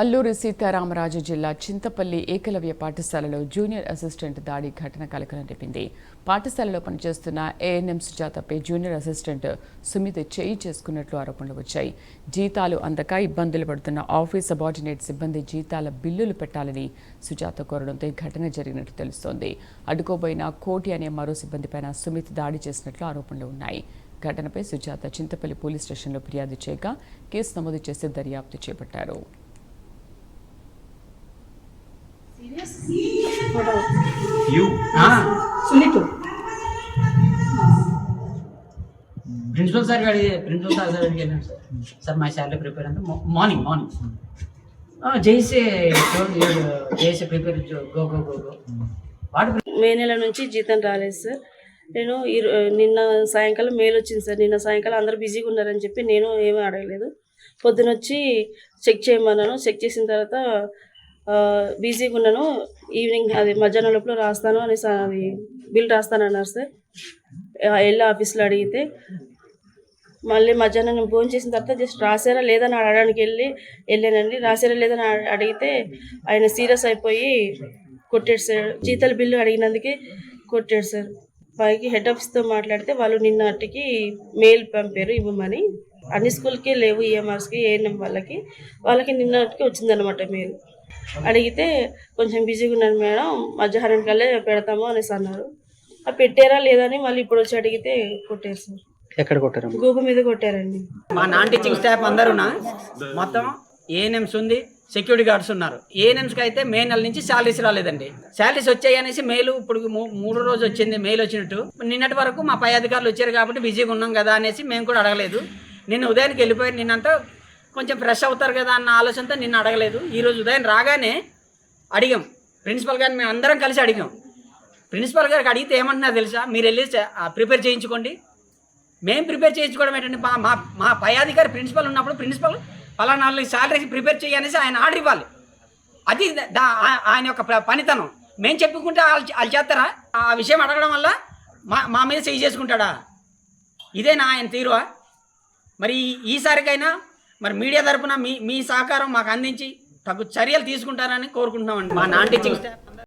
అల్లూరి సీతారామరాజు జిల్లా చింతపల్లి ఏకలవ్య పాఠశాలలో junior assistant దాడి ఘటన కలకలం రేపింది. పాఠశాలలో పనిచేస్తున్న ఏఎన్ఎం సుజాతపై జూనియర్ అసిస్టెంట్ సుమిత్ చేయి చేసుకున్నట్లు ఆరోపణలు వచ్చాయి. జీతాలు అందక ఇబ్బందులు పడుతున్న ఆఫీస్ సబార్డినేట్ సిబ్బంది జీతాల బిల్లులు పెట్టాలని సుజాత కోరడంతో ఈ ఘటన జరిగినట్టు తెలుస్తోంది. అడ్డుకోబోయిన కోటి అనే మరో సిబ్బందిపైన సుమిత్ దాడి చేసినట్లు ఆరోపణలు ఉన్నాయి. ఘటనపై సుజాత చింతపల్లి పోలీస్ స్టేషన్లో ఫిర్యాదు చేయగా కేసు నమోదు చేసి దర్యాప్తు చేపట్టారు. प्रिंसिपल सर अड़गे सर माई सैलरी प्रिपेयर अंत मॉर्निंग जैसे prepare go go go go మే నెల నుంచి జీతం రాలేదు సార్. నేను నిన్న సాయంకాలం మెయిల్ వచ్చింది సార్. నిన్న సాయంకాలం అందరూ బిజీగా ఉన్నారని చెప్పి నేను ఏమీ అడగలేదు. పొద్దునొచ్చి చెక్ చేయమన్నాను. చెక్ చేసిన తర్వాత బిజీగా ఉన్నాను, ఈవినింగ్ అది మధ్యాహ్నం లోపల రాస్తాను అని అది బిల్ రాస్తానన్నారు సార్. వెళ్ళి ఆఫీస్లో అడిగితే మళ్ళీ మధ్యాహ్నం నేను ఫోన్ చేసిన తర్వాత జస్ట్ రాసారా లేదని అడగడానికి వెళ్ళానండి. రాసారా లేదని అడిగితే ఆయన సీరియస్ అయిపోయి కొట్టాడు సార్. జీతాల బిల్లు అడిగినందుకే కొట్టాడు సార్. పైకి హెడ్ ఆఫీస్తో మాట్లాడితే వాళ్ళు నిన్నటికి మెయిల్ పంపారు ఇవ్వమని. అన్ని స్కూల్కి లేవు, ఈఎంఆర్స్కి ఏఎన్ఎం వాళ్ళకి నిన్నటికి వచ్చిందనమాట మెయిల్. అడిగితే కొంచెం బిజీగా ఉన్నాను మేడం, మధ్యాహ్నం కల్లా పెడతాము అనేసి అన్నారు. అది పెట్టారా లేదని మళ్ళీ ఇప్పుడు వచ్చి అడిగితే కొట్టారు సార్. ఎక్కడ కొట్టారు? గూప మీద కొట్టారండి. మా నాన్ టీచింగ్ స్టాఫ్ అందరూనా మొత్తం ఏఎన్ఎంస్ ఉంది, సెక్యూరిటీ గార్డ్స్ ఉన్నారు. ఏఎన్ఎంస్కి అయితే మే నెల నుంచి శాలరీస్ రాలేదండి. శాలరీస్ వచ్చాయి అనేసి మెయిల్ ఇప్పుడు 3 రోజు వచ్చింది మెయిల్ వచ్చినట్టు. నిన్నటి వరకు మా పై అధికారులు వచ్చారు కాబట్టి బిజీగా ఉన్నాం కదా అనేసి మేము కూడా అడగలేదు. నిన్న ఉదయానికి వెళ్ళిపోయి నిన్నంతా కొంచెం ఫ్రెష్ అవుతారు కదా అన్న ఆలోచనతో నిన్న అడగలేదు. ఈరోజు ఉదయం రాగానే అడిగాం, ప్రిన్సిపల్ గారిని మేము అందరం కలిసి అడిగాం. ప్రిన్సిపల్ గారికి అడిగితే ఏమంటున్నారు తెలుసా, మీరు వెళ్ళి ప్రిపేర్ చేయించుకోండి. మేము ప్రిపేర్ చేయించుకోవడం ఏంటంటే మా పై అధికారి ప్రిన్సిపల్ ఉన్నప్పుడు ప్రిన్సిపల్ పలానా శాలరీకి ప్రిపేర్ చేయనేసి ఆయన ఆర్డర్ ఇవ్వాలి. అది ఆయన యొక్క పనితనం. మేము చెప్పుకుంటే వాళ్ళు చేస్తారా? ఆ విషయం అడగడం వల్ల మా మీద చేయి చేసుకుంటాడా? ఇదేనా ఆయన తీరువా? మరి ఈసారికైనా మరి మీడియా తరఫున మీ సహకారం మాకు అందించి తగు చర్యలు తీసుకుంటారని కోరుకుంటున్నామండి. మా నాన్ టీచింగ్ స్టాఫ్